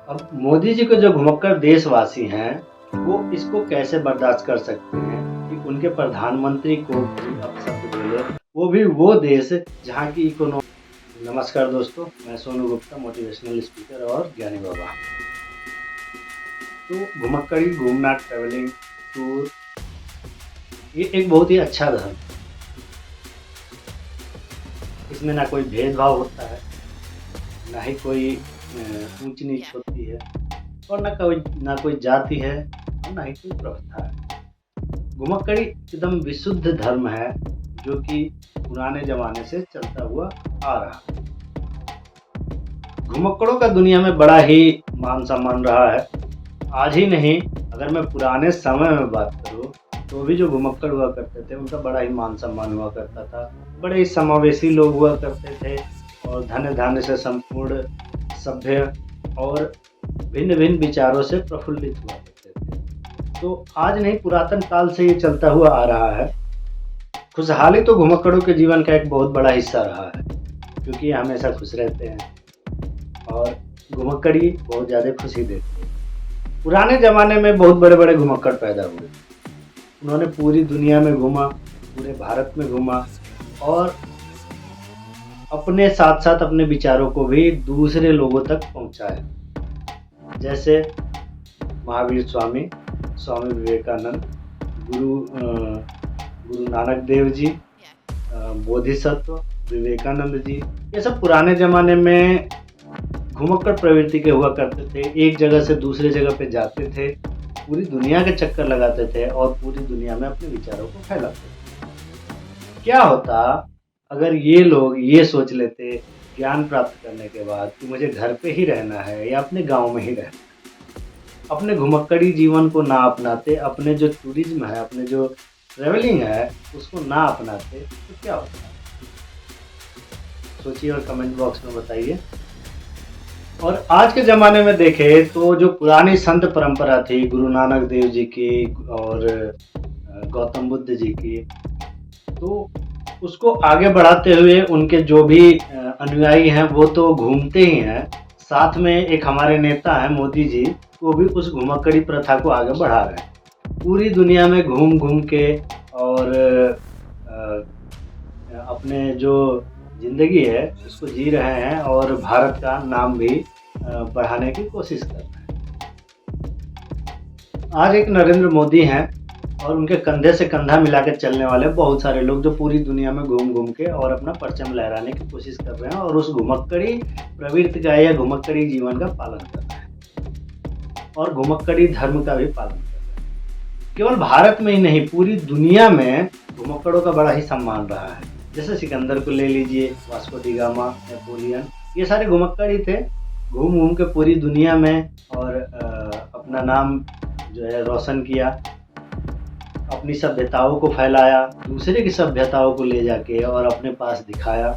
अब मोदी जी के जो घुमक्कड़ देशवासी हैं, वो इसको कैसे बर्दाश्त कर सकते हैं कि उनके प्रधानमंत्री को कोई अपशब्द बोले, वो भी वो देश जहाँ की इकोनॉमी। नमस्कार दोस्तों, मैं सोनू गुप्ता, मोटिवेशनल स्पीकर और ज्ञानी बाबा। तो घुमक्कड़ी घूमना, ट्रैवलिंग, टूर, ये एक बहुत ही अच्छा धर्म है। इसमें ना कोई भेदभाव होता है, ना ही कोई ऊंच नीच होती है, और ना कोई जाति है, और ना ही कोई प्रथा है। घुमक्कड़ी एकदम विशुद्ध धर्म है, जो कि पुराने जमाने से चलता हुआ आ रहा है। घुमक्कड़ों का दुनिया में बड़ा ही मान सम्मान रहा है। आज ही नहीं, अगर मैं पुराने समय में बात करूँ तो भी जो घुमक्कड़ हुआ करते थे उनका बड़ा ही मान सम्मान हुआ करता था। बड़े ही समावेशी लोग हुआ करते थे और धन्य धान्य से संपूर्ण, सभ्य और भिन्न भिन्न विचारों से प्रफुल्लित हुआ करते थे। तो आज नहीं, पुरातन काल से ये चलता हुआ आ रहा है। खुशहाली तो घुमक्कड़ों के जीवन का एक बहुत बड़ा हिस्सा रहा है, क्योंकि ये हमेशा खुश रहते हैं और घुमक्कड़ी बहुत ज़्यादा खुशी देती है। पुराने ज़माने में बहुत बड़े बड़े घुमक्कड़ पैदा हुए। उन्होंने पूरी दुनिया में घूमा, पूरे भारत में घूमा और अपने साथ साथ अपने विचारों को भी दूसरे लोगों तक पहुंचाया। जैसे महावीर स्वामी, स्वामी विवेकानंद, गुरु नानक देव जी, बोधिसत्व, विवेकानंद जी, ये सब पुराने ज़माने में घुमक्कड़ प्रवृत्ति के हुआ करते थे। एक जगह से दूसरे जगह पे जाते थे, पूरी दुनिया के चक्कर लगाते थे और पूरी दुनिया में अपने विचारों को फैलाते थे। क्या होता अगर ये लोग ये सोच लेते ज्ञान प्राप्त करने के बाद कि मुझे घर पे ही रहना है या अपने गांव में ही रहना है, अपने घुमक्कड़ी जीवन को ना अपनाते, अपने जो टूरिज्म है, अपने जो ट्रैवलिंग है, उसको ना अपनाते, तो क्या होता? सोचिए और कमेंट बॉक्स में बताइए। और आज के ज़माने में देखें तो जो पुरानी संत परंपरा थी गुरु नानक देव जी की और गौतम बुद्ध जी की, तो उसको आगे बढ़ाते हुए उनके जो भी अनुयायी हैं वो तो घूमते ही हैं, साथ में एक हमारे नेता हैं मोदी जी, वो भी उस घुमक्कड़ी प्रथा को आगे बढ़ा रहे हैं। पूरी दुनिया में घूम घूम के और अपने जो ज़िंदगी है उसको जी रहे हैं और भारत का नाम भी बढ़ाने की कोशिश कर रहे हैं। आज एक नरेंद्र मोदी हैं और उनके कंधे से कंधा मिलाकर चलने वाले बहुत सारे लोग जो पूरी दुनिया में घूम घूम के और अपना परचम लहराने की कोशिश कर रहे हैं और उस घुमक्कड़ी प्रवृत्ति का या घुमक्कड़ी जीवन का पालन कर रहे हैं और घुमक्कड़ी धर्म का भी पालन कर रहे हैं। केवल भारत में ही नहीं, पूरी दुनिया में घुमक्कड़ों का बड़ा ही सम्मान रहा है। जैसे सिकंदर को ले लीजिए, वास्को डी गामा, नेपोलियन, ये सारे घुमक्कड़ ही थे। घूम घूम के पूरी दुनिया में और अपना नाम जो है रोशन किया, अपनी सभ्यताओं को फैलाया, दूसरे की सभ्यताओं को ले जाके और अपने पास दिखाया।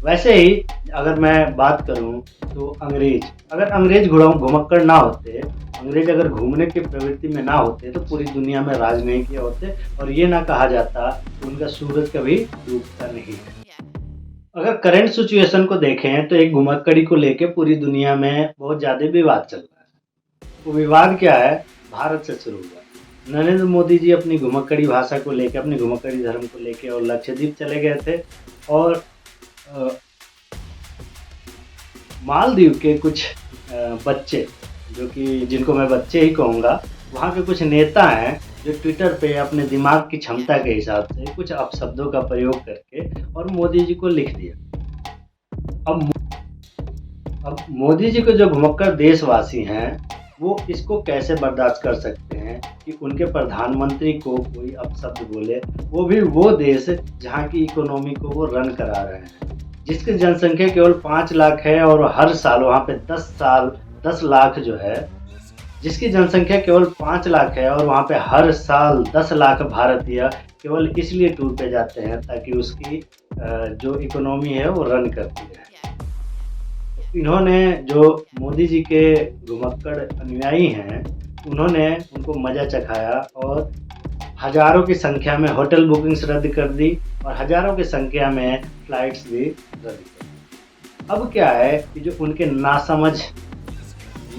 वैसे ही अगर मैं बात करूं तो अगर अंग्रेज घुमक्कड़ ना होते, अंग्रेज अगर घूमने की प्रवृत्ति में ना होते तो पूरी दुनिया में राज नहीं किया होते और ये ना कहा जाता कि उनका सूरज कभी डूबता नहीं है। अगर करंट सिचुएशन को देखें तो एक घुमक्कड़ी को लेके पूरी दुनिया में बहुत ज़्यादा विवाद चल रहा है। वो विवाद क्या है? भारत से शुरू हुआ। नरेंद्र मोदी जी अपनी घुमक्कड़ी भाषा को लेके, अपने घुमक्कड़ी धर्म को लेके और लक्षद्वीप चले गए थे और मालदीव के कुछ बच्चे, जो कि जिनको मैं बच्चे ही कहूँगा, वहाँ के कुछ नेता हैं जो ट्विटर पे अपने दिमाग की क्षमता के हिसाब से कुछ अपशब्दों का प्रयोग करके और मोदी जी को लिख दिया। अब मोदी जी के जो घुमक्कड़ देशवासी हैं वो इसको कैसे बर्दाश्त कर सकते हैं कि उनके प्रधानमंत्री को कोई अपशब्द बोले, वो भी वो देश जहाँ की इकोनॉमी को वो रन करा रहे हैं, जिसकी जनसंख्या केवल 5 लाख है और हर साल वहाँ पे 10 लाख जो है, जिसकी जनसंख्या केवल 5 लाख है और वहाँ पे हर साल 10 लाख भारतीय केवल इसलिए टूर पे जाते हैं ताकि उसकी जो इकोनॉमी है वो रन करती है। इन्होंने, जो मोदी जी के घुमक्कड़ अनुयायी हैं, उन्होंने उनको मज़ा चखाया और हज़ारों की संख्या में होटल बुकिंग्स रद्द कर दी और हज़ारों की संख्या में फ़्लाइट्स भी रद्द कर दी। अब क्या है कि जो उनके नासमझ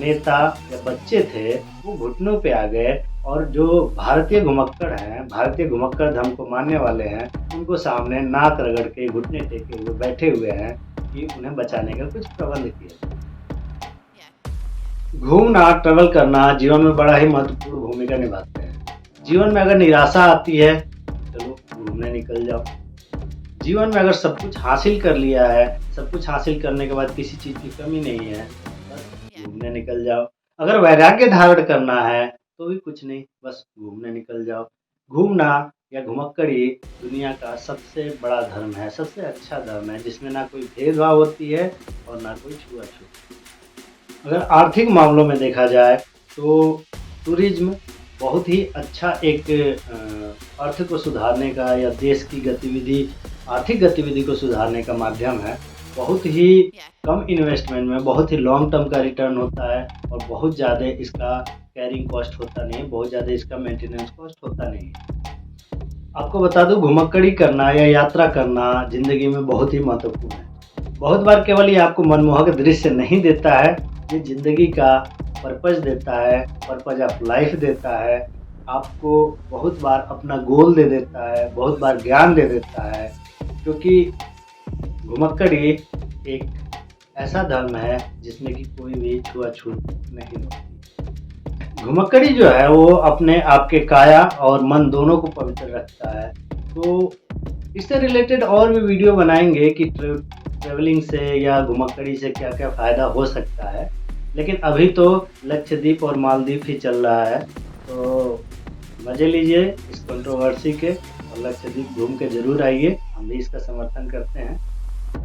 नेता या बच्चे थे वो घुटनों पे आ गए और जो भारतीय घुमक्कड़ हैं, भारतीय घुमक्कड़ धर्म को मानने वाले हैं, उनको सामने नाक रगड़ के घुटने टेके हुए बैठे हुए हैं कि उन्हें बचाने का कुछ प्रबंध किया जाए। घूमना, ट्रैवल करना जीवन में बड़ा ही महत्वपूर्ण भूमिका निभाते हैं। जीवन में अगर निराशा आती है, चलो घूमने निकल जाओ। जीवन में अगर सब कुछ हासिल कर लिया है, सब कुछ हासिल करने के बाद किसी चीज़ की कमी नहीं है, बस घूमने निकल जाओ। अगर वैराग्य धारण करना है, तो भी कुछ नहीं, बस घूमने निकल जाओ। घूमना या घुमक्कड़ी दुनिया का सबसे बड़ा धर्म है, सबसे अच्छा धर्म है, जिसमें ना कोई भेदभाव होती है और ना कोई छुआछूत। अगर आर्थिक मामलों में देखा जाए तो टूरिज्म बहुत ही अच्छा एक अर्थ को सुधारने का या देश की गतिविधि, आर्थिक गतिविधि को सुधारने का माध्यम है। बहुत ही कम इन्वेस्टमेंट में बहुत ही लॉन्ग टर्म का रिटर्न होता है और बहुत ज़्यादा इसका कैरिंग कॉस्ट होता नहीं है, बहुत ज़्यादा इसका मेंटेनेंस कॉस्ट होता नहीं है। आपको बता दूँ, घुमक्कड़ी करना या यात्रा करना ज़िंदगी में बहुत ही महत्वपूर्ण है। बहुत बार केवल ये आपको मनमोहक दृश्य नहीं देता है, ये ज़िंदगी का पर्पज़ देता है, पर्पज़ ऑफ लाइफ देता है। आपको बहुत बार अपना गोल दे देता है, बहुत बार ज्ञान दे देता है, क्योंकि घुमक्कड़ी एक ऐसा धर्म है जिसमें कि कोई भी छुआछूत नहीं होती। घुमक्कड़ी जो है वो अपने आपके काया और मन दोनों को पवित्र रखता है। तो इससे रिलेटेड और भी वीडियो बनाएंगे कि ट्रैवलिंग से या घुमक्कड़ी से क्या क्या फ़ायदा हो सकता है, लेकिन अभी तो लक्षद्वीप और मालदीव ही चल रहा है, तो मज़े लीजिए इस कंट्रोवर्सी के और लक्षद्वीप घूम के ज़रूर आइए, हम भी इसका समर्थन करते हैं।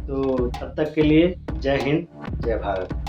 तो तब तक के लिए जय हिंद, जय भारत।